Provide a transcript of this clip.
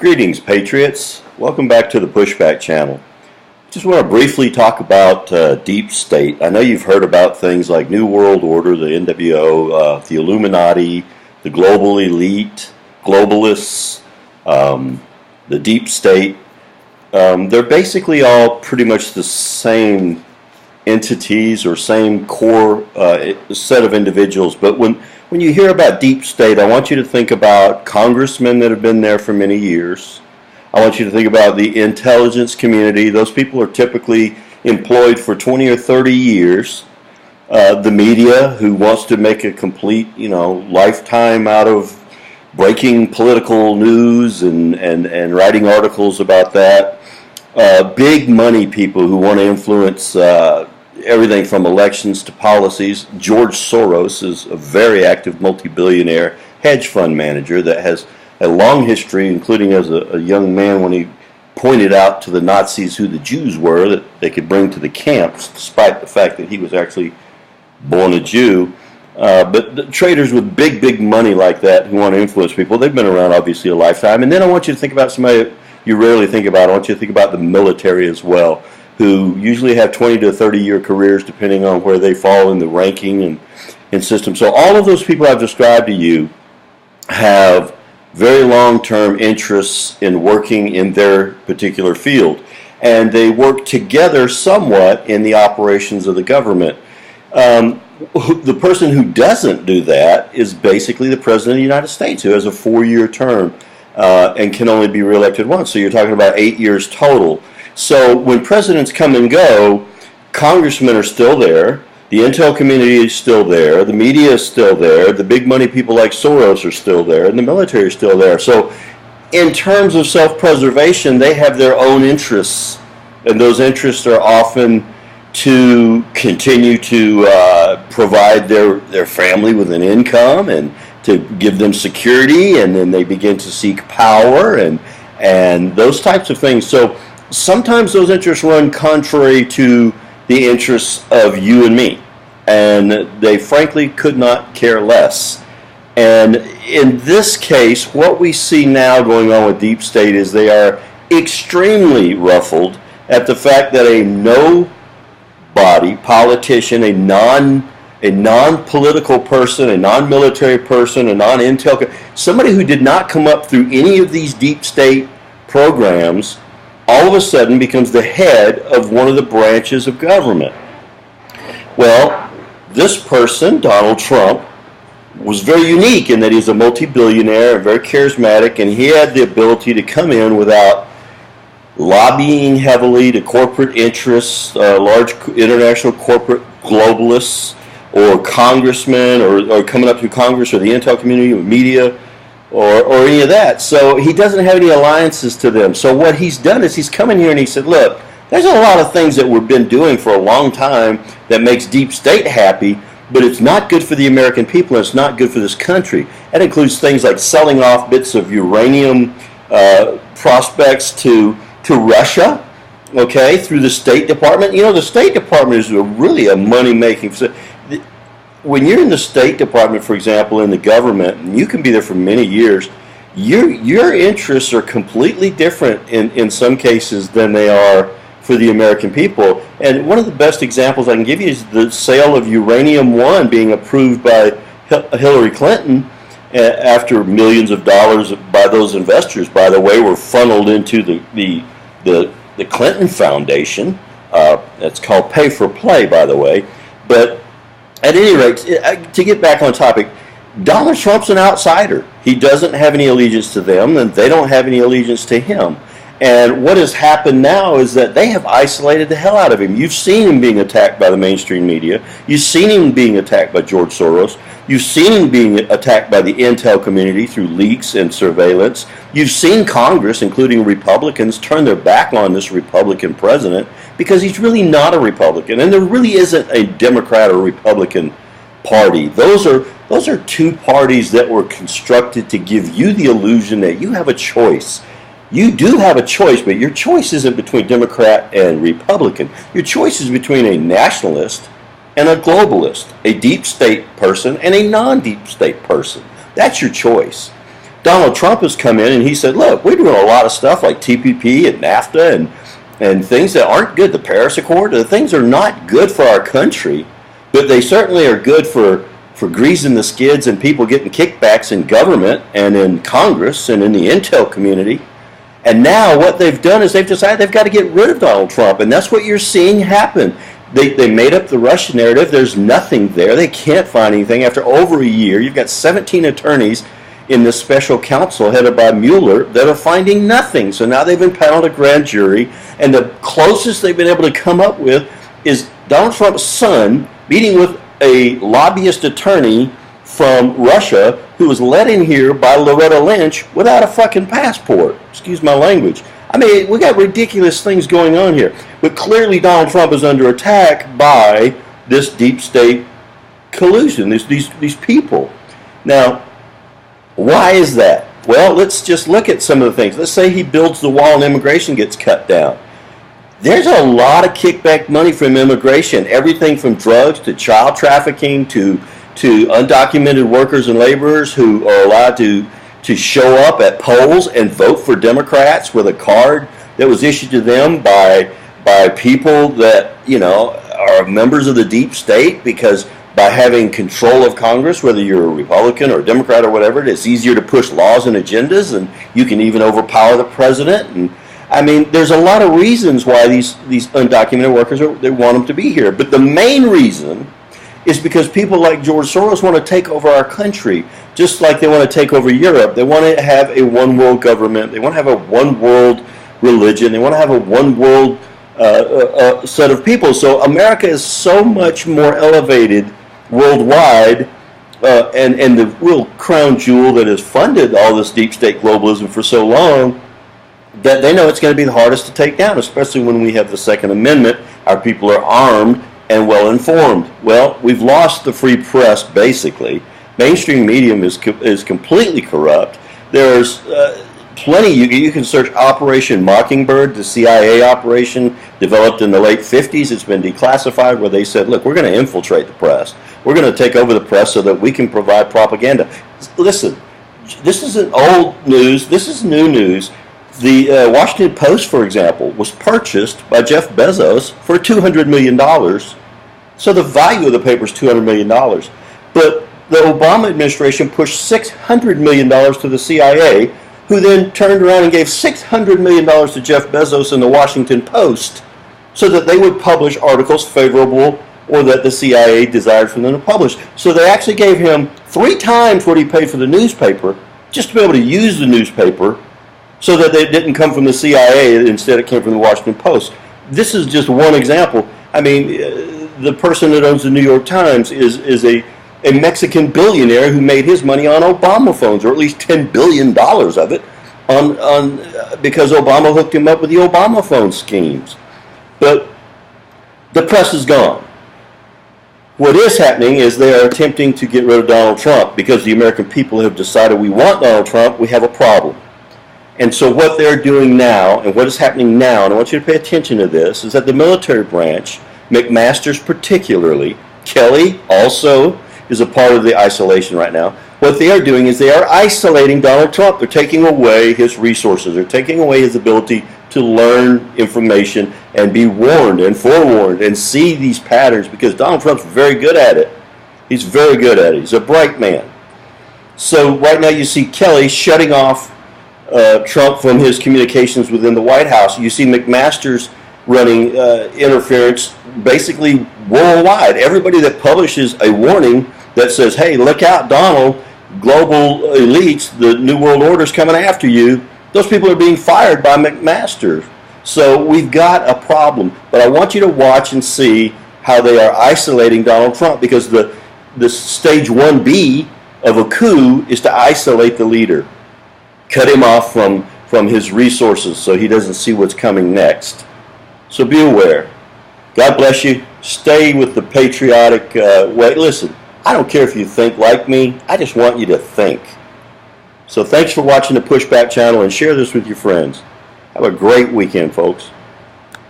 Greetings, Patriots. Welcome back to the Pushback Channel. Just want to briefly talk about deep state. I know you've heard about things like New World Order, the NWO, the Illuminati, the global elite, globalists, the deep state. They're basically all pretty much the same entities or same core set of individuals. But when you hear about deep state, I want you to think about congressmen that have been there for many years. I want you to think about the intelligence community. Those people are typically employed for 20 or 30 years. The media, who wants to make a complete, lifetime out of breaking political news and writing articles about that. Big money people who want to influence everything from elections to policies. George Soros is a very active multi-billionaire hedge fund manager that has a long history, including as a young man when he pointed out to the Nazis who the Jews were that they could bring to the camps, despite the fact that he was actually born a Jew. But the traders with big money like that who want to influence people, they've been around obviously a lifetime. And then I want you to think about somebody you rarely think about. I want you to think about the military as well, who usually have 20 to 30-year careers depending on where they fall in the ranking and system. So all of those people I've described to you have very long-term interests in working in their particular field. And they work together somewhat in the operations of the government. The person who doesn't do that is basically the President of the United States, who has a 4-year term and can only be reelected once. So you're talking about 8 years total. So when presidents come and go, congressmen are still there, the intel community is still there, the media is still there, the big money people like Soros are still there, and the military is still there. So in terms of self-preservation, they have their own interests, and those interests are often to continue to provide their family with an income and to give them security, and then they begin to seek power and those types of things. So sometimes those interests run contrary to the interests of you and me, and they frankly could not care less. And in this case, what we see now going on with deep state is they are extremely ruffled at the fact that a nobody politician, a non-political person, a non-military person, a non-intel, somebody who did not come up through any of these deep state programs, all of a sudden becomes the head of one of the branches of government. Well, this person, Donald Trump, was very unique in that he's a multi-billionaire and very charismatic, and he had the ability to come in without lobbying heavily to corporate interests, large international corporate globalists, or congressmen, or coming up through Congress or the intel community or media, or any of that. So he doesn't have any alliances to them. So what he's done is he's come in here and he said, look, there's a lot of things that we've been doing for a long time that makes deep state happy, but it's not good for the American people, and it's not good for this country. That includes things like selling off bits of uranium prospects to Russia, okay, through the State Department. You know, the State Department is really a money-making facility. When you're in the State Department, for example, in the government, and you can be there for many years, your interests are completely different in some cases than they are for the American people. And one of the best examples I can give you is the sale of Uranium-1 being approved by Hillary Clinton after millions of dollars by those investors, by the way, were funneled into the Clinton Foundation. That's called Pay for Play, by the way. But at any rate, to get back on topic, Donald Trump's an outsider. He doesn't have any allegiance to them, and they don't have any allegiance to him. And what has happened now is that they have isolated the hell out of him. You've seen him being attacked by the mainstream media. You've seen him being attacked by George Soros. You've seen him being attacked by the intel community through leaks and surveillance. You've seen Congress, including Republicans, turn their back on this Republican president because he's really not a Republican, and there really isn't a Democrat or Republican party. Those are two parties that were constructed to give you the illusion that you have a choice. You do have a choice, but your choice isn't between Democrat and Republican. Your choice is between a nationalist and a globalist, a deep state person and a non-deep state person. That's your choice. Donald Trump has come in and he said, look, we're doing a lot of stuff like TPP and NAFTA and things that aren't good. The Paris Accord, the things are not good for our country, but they certainly are good for greasing the skids and people getting kickbacks in government and in Congress and in the intel community. And now what they've done is they've decided they've got to get rid of Donald Trump, and that's what you're seeing happen. They made up the Russian narrative. There's nothing there. They can't find anything. After over a year, you've got 17 attorneys in this special counsel headed by Mueller that are finding nothing. So now they've impaneled a grand jury, and the closest they've been able to come up with is Donald Trump's son meeting with a lobbyist attorney from Russia who was let in here by Loretta Lynch without a fucking passport. Excuse my language. I mean, we got ridiculous things going on here. But clearly Donald Trump is under attack by this deep state collusion, these people. Now, why is that? Well, let's just look at some of the things. Let's say he builds the wall and immigration gets cut down. There's a lot of kickback money from immigration, everything from drugs to child trafficking to undocumented workers and laborers who are allowed to show up at polls and vote for Democrats with a card that was issued to them by people that, you know, are members of the deep state, because by having control of Congress, whether you're a Republican or a Democrat or whatever, it's easier to push laws and agendas, and you can even overpower the president. And I mean, there's a lot of reasons why these undocumented workers they want them to be here. But the main reason is because people like George Soros want to take over our country, just like they want to take over Europe. They want to have a one world government. They want to have a one world religion. They want to have a one world set of people. So America is so much more elevated worldwide, and the real crown jewel that has funded all this deep state globalism for so long, that they know it's going to be the hardest to take down, especially when we have the Second Amendment. Our people are armed and well informed. Well, we've lost the free press, basically. Mainstream media is completely corrupt. There's plenty. You can search Operation Mockingbird, the CIA operation developed in the late 50s. It's been declassified, where they said, look, we're going to infiltrate the press. We're going to take over the press so that we can provide propaganda. Listen, this isn't old news. This is new news. The Washington Post, for example, was purchased by Jeff Bezos for $200 million. So the value of the paper is $200 million. But the Obama administration pushed $600 million to the CIA, who then turned around and gave $600 million to Jeff Bezos and the Washington Post so that they would publish articles favorable or that the CIA desired for them to publish. So they actually gave him 3 times what he paid for the newspaper just to be able to use the newspaper, so that it didn't come from the CIA, instead it came from the Washington Post. This is just one example. I mean, the person that owns the New York Times is a Mexican billionaire who made his money on Obama phones, or at least $10 billion of it, because Obama hooked him up with the Obama phone schemes. But the press is gone. What is happening is they are attempting to get rid of Donald Trump, because the American people have decided we want Donald Trump, we have a problem. And so what they're doing now, and what is happening now, and I want you to pay attention to this, is that the military branch, McMaster's particularly, Kelly also is a part of the isolation right now. What they are doing is they are isolating Donald Trump. They're taking away his resources. They're taking away his ability to learn information and be warned and forewarned and see these patterns, because Donald Trump's very good at it. He's very good at it. He's a bright man. So right now you see Kelly shutting off Trump from his communications within the White House. You see McMaster's running interference basically worldwide. Everybody that publishes a warning that says, hey, look out, Donald, global elites, the New World Order is coming after you, those people are being fired by McMaster. So we've got a problem. But I want you to watch and see how they are isolating Donald Trump, because the stage 1B of a coup is to isolate the leader. Cut him off from his resources so he doesn't see what's coming next. So be aware. God bless you. Stay with the patriotic way. Listen, I don't care if you think like me. I just want you to think. So thanks for watching the Pushback Channel, and share this with your friends. Have a great weekend, folks.